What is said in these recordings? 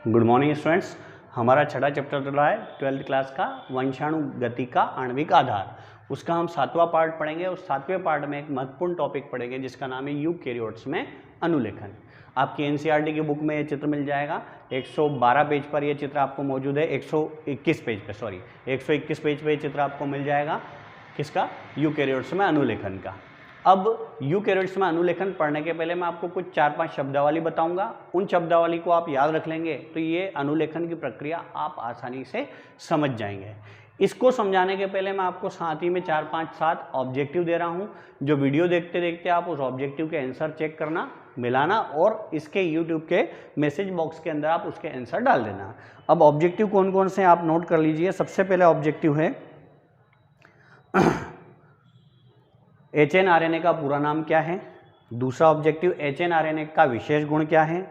Good morning students. हमारा छठा chapter चल रहा है 12th क्लास का वंशाणु गति का आणविक आधार। उसका हम 7वां पार्ट पढ़ेंगे। उस 7वें पार्ट में एक महत्वपूर्ण टॉपिक पढ़ेंगे जिसका नाम है यूकैरियोट्स में अनुलेखन। आपकी एनसीईआरटी की बुक में ये चित्र मिल जाएगा। 112 पेज पर ये चित्र आपको मौजूद है। 121 पेज पे 121 पेज पे ये चित्र आपको मिल जाएगा। किसका? यूकैरियोट्स में अनुलेखन का। अब यूकैरियोट्स में अनुलेखन पढ़ने के पहले मैं आपको कुछ 4-5 शब्दावली बताऊंगा। उन शब्दावली को आप याद रख लेंगे तो ये अनुलेखन की प्रक्रिया आप आसानी से समझ जाएंगे। इसको समझाने के पहले मैं आपको साथ ही में 4-5-7 ऑब्जेक्टिव दे रहा हूं। जो वीडियो देखते देखते आप उस ऑब्जेक्टिव के आंसर चेक करना, मिलाना और इसके यूट्यूब के मैसेज बॉक्स के अंदर आप उसके आंसर डाल देना। अब ऑब्जेक्टिव कौन कौन से आप नोट कर लीजिए। सबसे पहले ऑब्जेक्टिव है HNRNA का पूरा नाम क्या है। दूसरा ऑब्जेक्टिव HNRNA का विशेष गुण क्या है।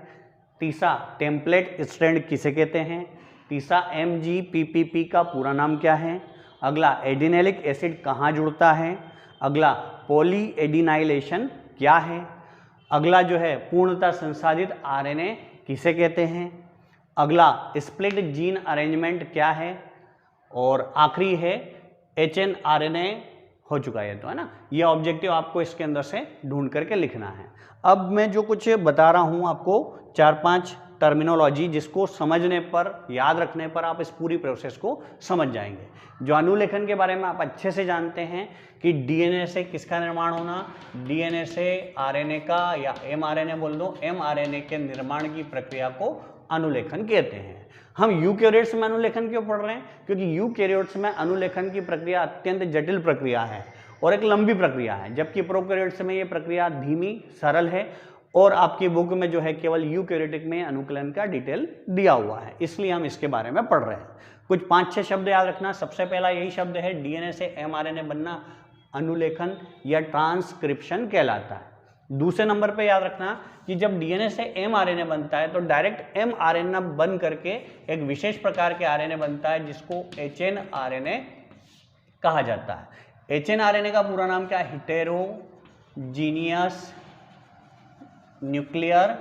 तीसरा टेम्पलेट स्ट्रैंड किसे कहते हैं। तीसरा MGPPP का पूरा नाम क्या है। अगला एडिनेलिक एसिड कहाँ जुड़ता है। अगला पॉली एडिनाइलेशन क्या है। अगला जो है पूर्णतः संसाधित RNA किसे कहते हैं। अगला स्प्लिट जीन अरेंजमेंट क्या है। और आखिरी है HNRNA हो चुका है तो है ना। ये ऑब्जेक्टिव आपको इसके अंदर से ढूंढ करके लिखना है। अब मैं जो कुछ बता रहा हूँ आपको 4-5 टर्मिनोलॉजी, जिसको समझने पर, याद रखने पर आप इस पूरी प्रोसेस को समझ जाएंगे। जो अनुलेखन के बारे में आप अच्छे से जानते हैं कि डीएनए से किसका निर्माण होना, डीएनए से आरएनए का या mRNA बोल दो, mRNA के निर्माण की प्रक्रिया को अनुलेखन कहते हैं। हम यूकैरियोट्स में अनुलेखन क्यों पढ़ रहे हैं? क्योंकि यूकैरियोट्स में अनुलेखन की प्रक्रिया अत्यंत जटिल प्रक्रिया है और एक लंबी प्रक्रिया है, जबकि प्रोकैरियोट्स में ये प्रक्रिया धीमी, सरल है। और आपकी बुक में जो है केवल यूकैरियोटिक में अनुकलन का डिटेल दिया हुआ है, इसलिए हम इसके बारे में पढ़ रहे हैं। कुछ 5-6 शब्द याद रखना। सबसे पहला यही शब्द है, डीएनए से mRNA बनना अनुलेखन या ट्रांसक्रिप्शन कहलाता है। दूसरे नंबर पे याद रखना कि जब डीएनए से mRNA बनता है तो डायरेक्ट mRNA बन करके एक विशेष प्रकार के आरएनए बनता है जिसको HNRNA कहा जाता है। HNRNA का पूरा नाम क्या है? Heterogeneous nuclear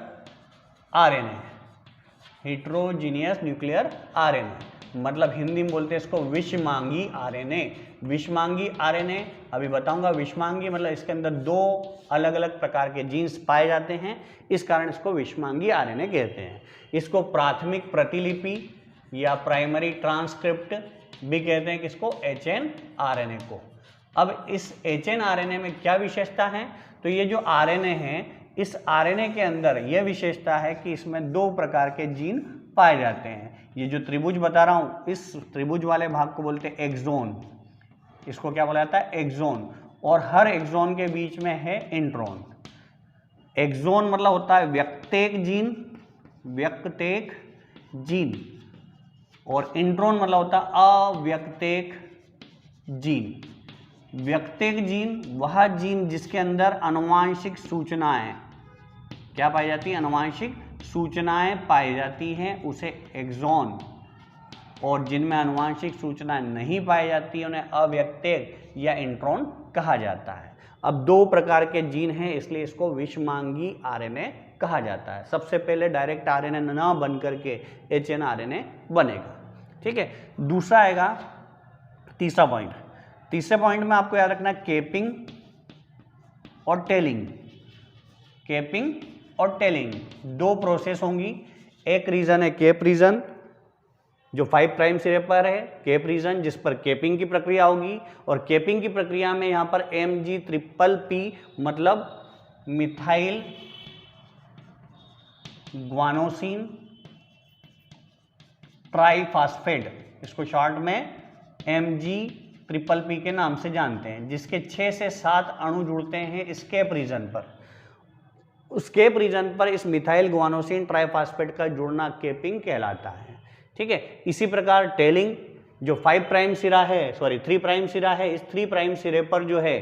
RNA. Heterogeneous nuclear RNA मतलब हिंदी में बोलते हैं इसको विषमांगी आरएनए। विषमांगी आरएनए अभी बताऊंगा। विषमांगी मतलब इसके अंदर 2 अलग अलग प्रकार के जीन्स पाए जाते हैं, इस कारण इसको विषमांगी आरएनए कहते हैं। इसको प्राथमिक प्रतिलिपि या प्राइमरी ट्रांसक्रिप्ट भी कहते हैं। किसको? HNRNA को। अब इस HNRNA में क्या विशेषता है? तो ये जो आरएनए है, इस आरएनए के अंदर यह विशेषता है कि इसमें 2 प्रकार के जीन पाए जाते हैं। ये जो त्रिभुज बता रहा हूं, इस त्रिभुज वाले भाग को बोलते हैं एक्सोन। इसको क्या बोला जाता है? एक्सोन। और हर एक्सोन के बीच में है इंट्रॉन। एक्सोन मतलब होता है व्यक्तेक जीन, और इंट्रॉन मतलब होता है अव्यक्तेक जीन। व्यक्तेक जीन वह जीन जिसके अंदर आनुवांशिक सूचनाएं क्या पाई जाती है? आनुवांशिक सूचनाएं पाई जाती हैं, उसे एक्सोन। और जिनमें आनुवांशिक सूचनाएं नहीं पाई जाती है उन्हें अव्यक्तेक या इंट्रॉन कहा जाता है। अब 2 प्रकार के जीन हैं, इसलिए इसको विषमांगी आरएनए कहा जाता है। सबसे पहले डायरेक्ट आरएनए न बन करके HNRNA बनेगा। ठीक है। दूसरा आएगा तीसरा पॉइंट। तीसरे पॉइंट में आपको याद रखना है केपिंग और टेलिंग। केपिंग और टेलिंग 2 प्रोसेस होंगी। एक रीजन है केप रीजन जो 5 प्राइम सिरे पर है, केप रीजन जिस पर केपिंग की प्रक्रिया होगी। और केपिंग की प्रक्रिया में यहां पर MGPPP मतलब मिथाइल ग्वानोसिन ट्राइफॉस्फेट, इसको शॉर्ट में MGPPP के नाम से जानते हैं, जिसके 6 से 7 अणु जुड़ते हैं स्केप रीजन पर। उस केप रीजन पर इस मिथाइल ग्वानोसिन ट्राइफॉस्फेट का जुड़ना केपिंग कहलाता है। ठीक है। इसी प्रकार टेलिंग जो 5 प्राइम सिरा है, 3 प्राइम सिरा है, इस 3 प्राइम सिरे पर जो है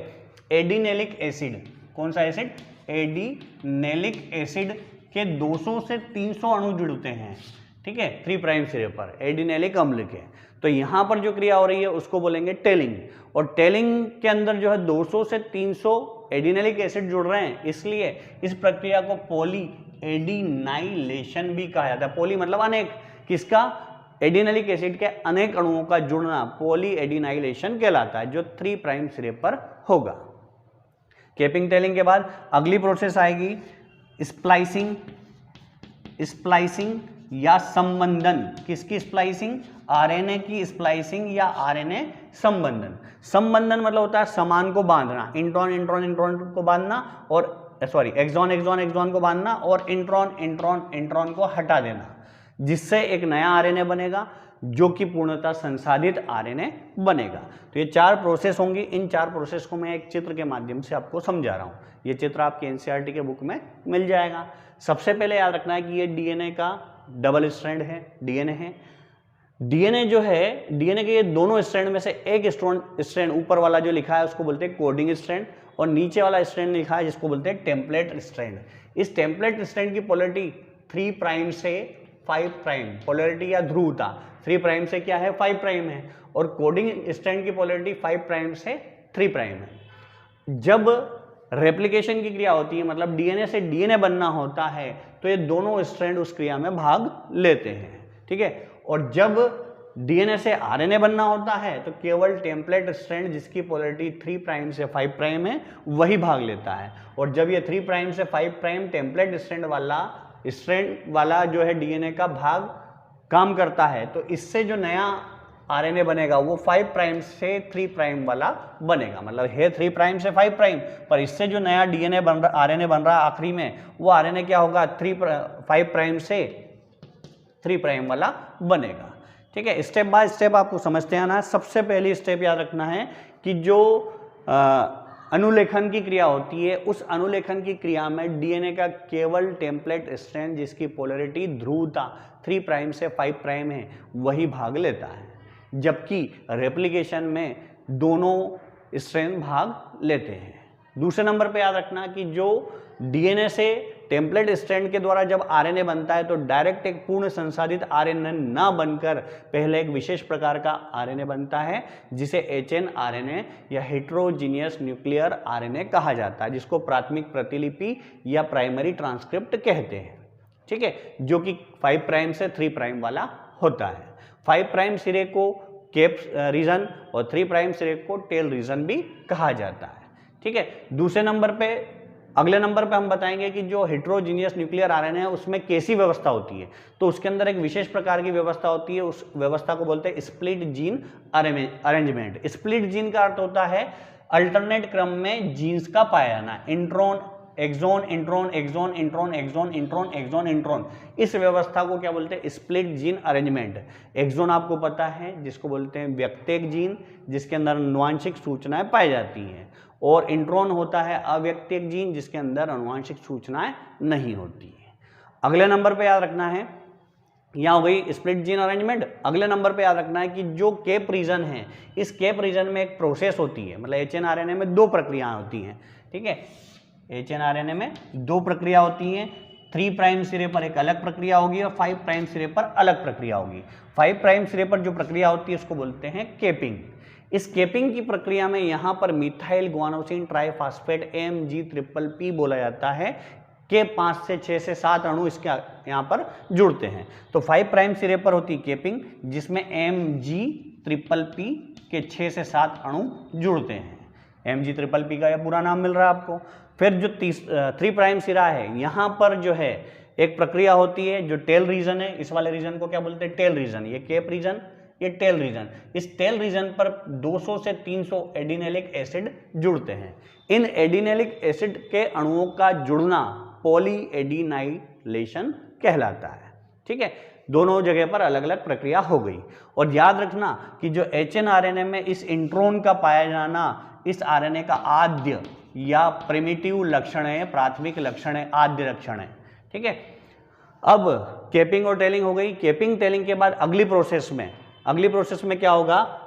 एडिनेलिक एसिड, कौन सा एसिड? एडिनेलिक एसिड के 200 से 300 अणु जुड़ते हैं। ठीक है। 3 प्राइम सिरे पर एडिनेलिक अम्ल के। तो यहां पर जो क्रिया हो रही है उसको बोलेंगे टेलिंग। और टेलिंग के अंदर जो है 200 से 300 एडिनेलिक एसिड जुड़ रहे हैं, इसलिए इस प्रक्रिया को पॉली एडिनाइलेशन भी कहा जाता है। पॉली मतलब अनेक, किसका? एडिनलिक एसिड के अनेक अणुओं का जुड़ना पॉली एडिनाइलेशन कहलाता है, जो 3 प्राइम सिरे पर होगा। कैपिंग टेलिंग के बाद अगली प्रोसेस आएगी स्प्लाइसिंग। स्प्लाइसिंग या संबंधन। किसकी स्प्लाइसिंग? आरएनए की स्प्लाइसिंग या आरएनए संबंधन। संबंधन मतलब होता है समान को बांधना, इंट्रॉन इंट्रॉन इंट्रॉन को बांधना, और सॉरी एक्सॉन एक्सॉन एक्सॉन को बांधना और इंट्रॉन इंट्रॉन इंट्रॉन को हटा देना, जिससे एक नया आरएनए बनेगा जो कि पूर्णतः संसाधित आरएनए बनेगा। तो ये 4 प्रोसेस होंगी। इन 4 प्रोसेस को मैं एक चित्र के माध्यम से आपको समझा रहा हूँ। ये चित्र आपके एनसीईआरटी के बुक में मिल जाएगा। सबसे पहले याद रखना है कि ये डीएनए का डबल स्ट्रैंड है, डीएनए है। डीएनए जो है, डीएनए के ये दोनों स्ट्रैंड में से एक स्ट्रैंड ऊपर वाला जो लिखा है उसको बोलते हैं कोडिंग स्ट्रैंड, और नीचे वाला स्ट्रैंड लिखा है जिसको बोलते हैं टेम्पलेट स्ट्रैंड। इस टेम्पलेट स्ट्रैंड की पोलैरिटी 3 प्राइम से 5 प्राइम, पोलैरिटी या ध्रुवता 3 प्राइम से क्या है 5 प्राइम है, और कोडिंग स्ट्रैंड की पोलैरिटी 5 प्राइम से 3 प्राइम है। जब रेप्लिकेशन की क्रिया होती है, मतलब डीएनए से डीएनए बनना होता है, तो ये दोनों स्ट्रैंड उस क्रिया में भाग लेते हैं, ठीक है। और जब डीएनए से आरएनए बनना होता है तो केवल टेम्पलेट स्ट्रैंड जिसकी पोलैरिटी 3 प्राइम से 5 प्राइम है वही भाग लेता है। और जब ये 3 प्राइम से 5 प्राइम टेम्पलेट स्ट्रैंड वाला जो है डीएनए का भाग काम करता है, तो इससे जो नया आरएनए बनेगा वो 5 प्राइम से 3 प्राइम वाला बनेगा। मतलब है 3 प्राइम से 5 प्राइम, पर इससे जो नया डीएनए बन रहा, आरएनए बन रहा है आखिरी में, वो आरएनए क्या होगा 5 प्राइम से 3 प्राइम वाला बनेगा, ठीक है। स्टेप बाय स्टेप आपको समझते आना है। सबसे पहली स्टेप याद रखना है कि जो अनुलेखन की क्रिया होती है, उस अनुलेखन की क्रिया में डीएनए का केवल टेम्पलेट स्ट्रैंड जिसकी पोलैरिटी ध्रुवता 3 प्राइम से 5 प्राइम है वही भाग लेता है, जबकि रेप्लिकेशन में दोनों स्ट्रैंड भाग लेते हैं। दूसरे नंबर पे याद रखना कि जो डीएनए से टेम्पलेट स्ट्रैंड के द्वारा जब आरएनए बनता है तो डायरेक्ट एक पूर्ण संसाधित आरएनए ना बनकर पहले एक विशेष प्रकार का आरएनए बनता है जिसे एचएन आरएनए या हेटेरोजीनियस न्यूक्लियर आरएनए कहा जाता है, जिसको प्राथमिक प्रतिलिपि या प्राइमरी ट्रांसक्रिप्ट कहते हैं, ठीक है, जो कि 5 प्राइम से 3 प्राइम वाला होता है। 5 प्राइम सिरे को केप रीजन और 3 प्राइम सिरे को टेल रीजन भी कहा जाता है, ठीक है। दूसरे नंबर पे, अगले नंबर पे हम बताएंगे कि जो हेटेरोजीनियस न्यूक्लियर आरएनए है उसमें कैसी व्यवस्था होती है, तो उसके अंदर एक विशेष प्रकार की व्यवस्था होती है। उस व्यवस्था को बोलते हैं split gene arrangement. Split gene का अर्थ होता है अल्टरनेट क्रम में जीन्स का पाया जाना, intron exon intron exon intron exon intron exon intron. इस व्यवस्था को क्या बोलते हैं स्प्लिट जीन अरेंजमेंट। एक्सॉन आपको पता है जिसको बोलते हैं व्यक्तिक जीन, जिसके अंदर आनुवांशिक सूचनाएं पाई जाती हैं, और इंट्रॉन होता है अव्यक्तिक जीन जिसके अंदर आनुवांशिक सूचनाएं नहीं होती है। अगले नंबर पे याद रखना है, यहाँ हो गई स्प्लिट जीन अरेंजमेंट। अगले नंबर पे याद रखना है कि जो केप रीजन है, इस केप रीजन में एक प्रोसेस होती है, मतलब एचएनआरएनए में 2 प्रक्रियाएं होती हैं, ठीक है। एचएनआरएनए में 2 प्रक्रिया होती हैं। 3 प्राइम सिरे पर एक अलग प्रक्रिया होगी और 5 प्राइम सिरे पर अलग प्रक्रिया होगी। 5 प्राइम सिरे पर जो प्रक्रिया होती है उसको बोलते हैं केपिंग। इस केपिंग की प्रक्रिया में यहाँ पर मिथाइल गुआनोसिन ट्राइफॉस्फेट MgPPP बोला जाता है के 5 से 6 से 7 अणु इसके यहाँ पर जुड़ते हैं। तो 5 प्राइम सिरे पर होती है केपिंग, जिसमें MgPPP के 6 से 7 अणु जुड़ते हैं। MgPPP का यह पूरा नाम मिल रहा है आपको। फिर जो 3 प्राइम सिरा है, यहाँ पर जो है एक प्रक्रिया होती है जो टेल रीजन है। इस वाले रीजन को क्या बोलते हैं टेल रीजन। ये केप रीजन, ये टेल रीजन। इस टेल रीजन पर 200 से 300 एडिनेलिक एसिड जुड़ते हैं। इन एडिनेलिक एसिड के अणुओं का जुड़ना पॉली एडिनाइलेशन कहलाता है, ठीक है। दोनों जगह पर अलग अलग प्रक्रिया हो गई। और याद रखना कि जो एचएनआरएनए में इस इंट्रॉन का पाया जाना इस आरएनए का आद्य या प्रिमिटिव लक्षण है, प्राथमिक लक्षण है, आद्य लक्षण है, ठीक है। अब केपिंग और टेलिंग हो गई। केपिंग टेलिंग के बाद अगली प्रोसेस में क्या होगा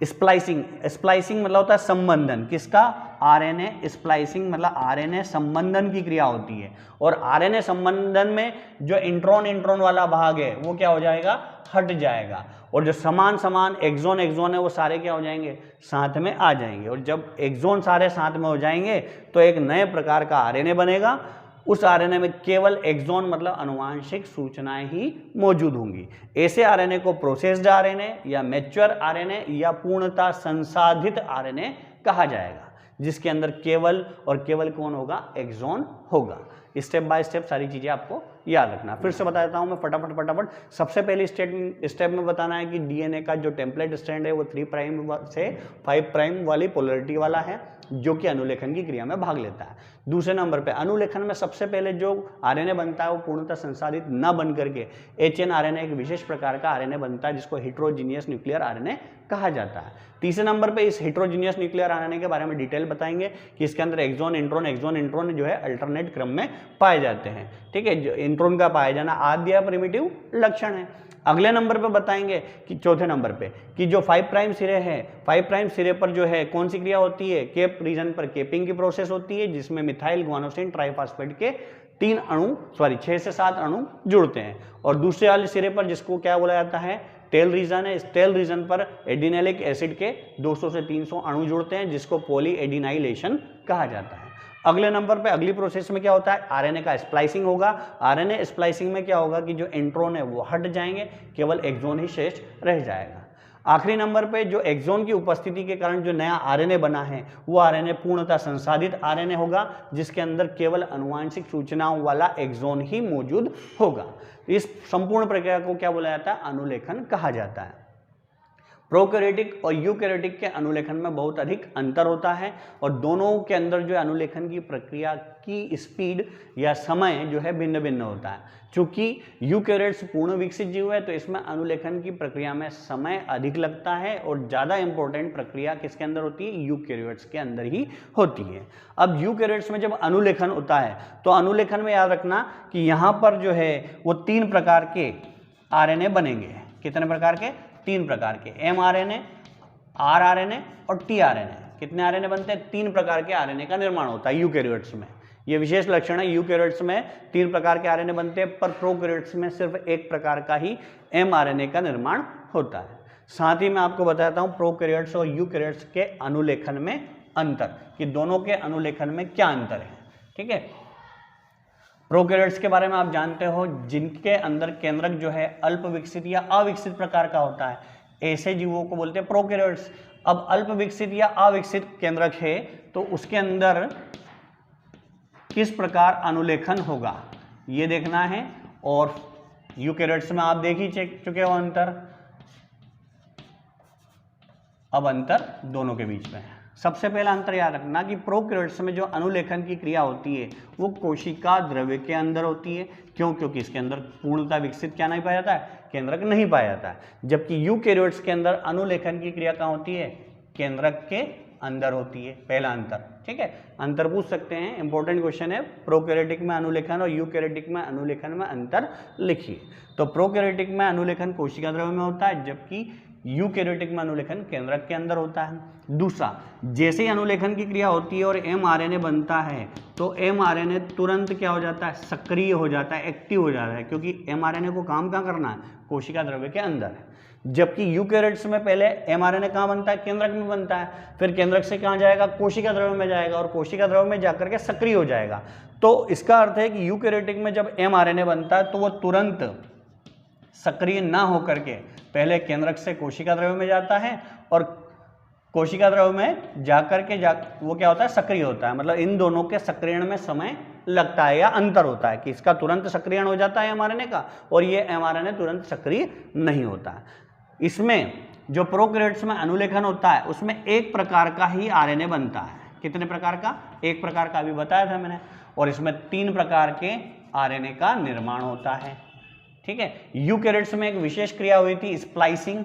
स्प्लाइसिंग। स्प्लाइसिंग मतलब होता है संबंधन, किसका आरएनए। स्प्लाइसिंग मतलब आरएनए संबंधन की क्रिया होती है। और आरएनए संबंधन में जो इंट्रॉन वाला भाग है वो क्या हो जाएगा हट जाएगा, और जो समान एक्सॉन है वो सारे क्या हो जाएंगे साथ में आ जाएंगे। और जब एक्सॉन सारे साथ में हो जाएंगे तो एक नए प्रकार का आरएनए बनेगा। उस आरएनए में केवल एक्सॉन मतलब अनुवांशिक सूचनाएं ही मौजूद होंगी। ऐसे आरएनए को प्रोसेस्ड आरएनए या मैच्योर आरएनए या पूर्णतः संसाधित आरएनए कहा जाएगा, जिसके अंदर केवल और केवल कौन होगा, एक्सॉन होगा। स्टेप बाय स्टेप सारी चीजें आपको याद रखना। फिर से बता देता हूं मैं फटाफट। सबसे पहले स्टेप में बताना है कि डीएनए का जो टेम्पलेट स्ट्रैंड है वो 3 प्राइम से 5 प्राइम वाली पोलरिटी वाला है, जो कि अनुलेखन की क्रिया में भाग लेता है। दूसरे नंबर पे अनुलेखन में सबसे पहले जो आरएनए बनता है वो पूर्णतः संसाधित न बन करके एचएन आरएनए एक विशेष प्रकार का आरएनए बनता है, जिसको हेटेरोजीनियस न्यूक्लियर आरएनए कहा जाता है। तीसरे नंबर पे इस हेटेरोजीनियस न्यूक्लियर आरएनए के बारे में डिटेल बताएंगे कि इसके अंदर एक्सॉन इंट्रॉन जो है अल्टरनेट क्रम में पाए जाते हैं। ठीक है, जो इंट्रॉन का पाया जाना आद्य या प्रिमिटिव लक्षण है। अगले नंबर पे बताएंगे कि चौथे नंबर पे कि जो 5 प्राइम सिरे है, 5 प्राइम सिरे पर जो है कौन सी क्रिया होती है, केप रीजन पर केपिंग की प्रोसेस होती है, जिसमें मिथाइल गुआनोसिन ट्राइफॉस्फेट के 6 से 7 अणु जुड़ते हैं। और दूसरे वाले सिरे पर जिसको क्या बोला जाता है, टेल रीजन है। इस टेल रीजन पर एडिनेलिक एसिड के 200 से 300 अणु जुड़ते हैं, जिसको पॉली एडिनाइलेशन कहा जाता है। अगले नंबर पे अगली प्रोसेस में क्या होता है, आरएनए का स्प्लाइसिंग होगा। आरएनए स्प्लाइसिंग में क्या होगा कि जो इंट्रॉन है वो हट जाएंगे, केवल एक्सॉन ही शेष रह जाएगा। आखिरी नंबर पे जो एक्सॉन की उपस्थिति के कारण जो नया आरएनए बना है वो आरएनए पूर्णतः संसाधित आरएनए होगा, जिसके अंदर केवल आनुवांशिक सूचनाओं वाला एक्सॉन ही मौजूद होगा। इस संपूर्ण प्रक्रिया को क्या बोला जाता है, अनुलेखन कहा जाता है। प्रोकैरियोटिक और यूकैरियोटिक के अनुलेखन में बहुत अधिक अंतर होता है और दोनों के अंदर जो अनुलेखन की प्रक्रिया की स्पीड या समय जो है भिन्न भिन्न होता है। चूंकि यूकैरियोट्स पूर्ण विकसित जीव है तो इसमें अनुलेखन की प्रक्रिया में समय अधिक लगता है और ज़्यादा इंपॉर्टेंट प्रक्रिया किसके अंदर होती है, यूकैरियोट्स के अंदर ही होती है। अब यूकैरियोट्स में जब अनुलेखन होता है तो अनुलेखन में याद रखना कि यहाँ पर जो है वो 3 प्रकार के आरएनए बनेंगे। कितने प्रकार के, 3 प्रकार के, एमआरएनए, आरआरएनए और टीआरएनए। कितने आरएनए बनते हैं, 3 प्रकार के आरएनए का निर्माण होता है यूकैरियोट्स में। ये विशेष लक्षण है, यूकैरियोट्स में 3 प्रकार के आरएनए बनते हैं, पर प्रोकैरियोट्स में सिर्फ 1 प्रकार का ही एमआरएनए का निर्माण होता है। साथ ही मैं आपको बताता हूँ प्रोकैरियोट्स और यूकैरियोट्स के अनुलेखन में अंतर, कि दोनों के अनुलेखन में क्या अंतर है। ठीक है, प्रोकैरियोट्स के बारे में आप जानते हो जिनके अंदर केंद्रक जो है अल्प विकसित या अविकसित प्रकार का होता है, ऐसे जीवों को बोलते हैं प्रोकैरियोट्स। अब अल्प विकसित या अविकसित केंद्रक है तो उसके अंदर किस प्रकार अनुलेखन होगा ये देखना है। और यूकैरियोट्स में आप देख ही चुके हो अंतर। अब अंतर दोनों के बीच में है। सबसे पहला अंतर याद रखना कि प्रोकैरियोट्स में जो अनुलेखन की क्रिया होती है वो कोशिका द्रव्य के अंदर होती है। क्यों, क्योंकि इसके अंदर पूर्णतः विकसित क्या नहीं पाया जाता है, केंद्रक नहीं पाया जाता है। जबकि यूकैरियोट्स के अंदर अनुलेखन की क्रिया कहाँ होती है, केंद्रक के अंदर होती है। पहला अंतर, ठीक है, अंतर पूछ सकते हैं, इंपॉर्टेंट क्वेश्चन है। प्रोकैरियोटिक में अनुलेखन और यूकैरियोटिक में अनुलेखन में अंतर लिखिए। तो प्रोकैरियोटिक में अनुलेखन कोशिका द्रव्य में होता है, जबकि यूकैरियोटिक में अनुलेखन केंद्रक के अंदर होता है। दूसरा, जैसे ही अनुलेखन की क्रिया होती है और एमआरएनए बनता है तो एमआरएनए तुरंत क्या हो जाता है, सक्रिय हो जाता है, एक्टिव हो जाता है, क्योंकि एमआरएनए को काम कहाँ करना है, कोशिका द्रव्य के अंदर है। जबकि यूकैरियोट्स में पहले एमआरएनए कहाँ बनता है, केंद्रक में बनता है, फिर केंद्रक से कहाँ जाएगा, कोशिका द्रव्य में जाएगा और कोशिका द्रव्य में जाकर के सक्रिय हो जाएगा। तो इसका अर्थ है कि यूकैरियोटिक में जब एमआरएनए बनता है तो वो तुरंत सक्रिय ना होकर के पहले केंद्रक से कोशिका द्रव्य में जाता है और कोशिका द्रव्य में जाकर के वो क्या होता है, सक्रिय होता है। मतलब इन दोनों के सक्रियण में समय लगता है या अंतर होता है कि इसका तुरंत सक्रियण हो जाता है एमआरएनए का और ये एमआरएनए तुरंत सक्रिय नहीं होता है। इसमें जो प्रोकैरियोट्स में अनुलेखन होता है उसमें 1 प्रकार का ही आरएनए बनता है। कितने प्रकार का, 1 प्रकार का अभी बताया था मैंने। और इसमें 3 प्रकार के आरएनए का निर्माण होता है। ठीक है, यूकैरियोट्स में एक विशेष क्रिया हुई थी स्प्लाइसिंग,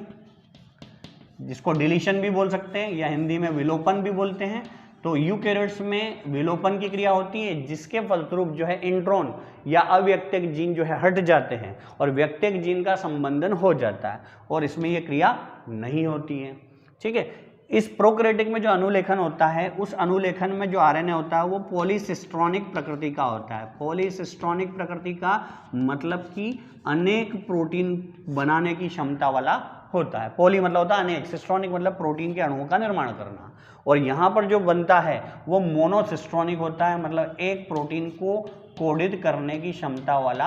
जिसको डिलीशन भी बोल सकते हैं या हिंदी में विलोपन भी बोलते हैं। तो यूकैरियोट्स में विलोपन की क्रिया होती है, जिसके फलस्वरूप जो है इंट्रॉन या अव्यक्तिक जीन जो है हट जाते हैं और व्यक्तिक जीन का संबंधन हो जाता है, और इसमें यह क्रिया नहीं होती है। ठीक है, इस प्रोकैरियोटिक में जो अनुलेखन होता है उस अनुलेखन में जो आरएनए होता है वो पॉलीसिस्ट्रॉनिक प्रकृति का होता है। पॉलीसिस्ट्रॉनिक प्रकृति का मतलब कि अनेक प्रोटीन बनाने की क्षमता वाला होता है। पॉली मतलब होता है अनेक, सिस्ट्रॉनिक मतलब प्रोटीन के अणुओं का निर्माण करना, और यहाँ पर जो बनता है वो मोनोसिस्ट्रॉनिक होता है, मतलब एक प्रोटीन को कोडित करने की क्षमता वाला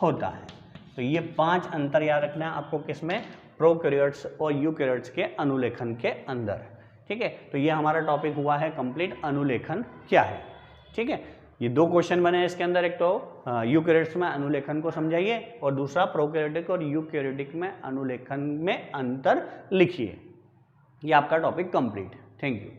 होता है। तो ये 5 अंतर याद रखना है आपको, किसमें, प्रोकैरियोट्स और यूकैरियोट्स के अनुलेखन के अंदर। ठीक है, तो ये हमारा टॉपिक हुआ है कंप्लीट, अनुलेखन क्या है। ठीक है, ये 2 क्वेश्चन बने इसके अंदर, एक तो यूकैरियोट्स में अनुलेखन को समझाइए और दूसरा प्रोकैरियोटिक और यूकैरियोटिक में अनुलेखन में अंतर लिखिए। ये आपका टॉपिक कंप्लीट। Thank you.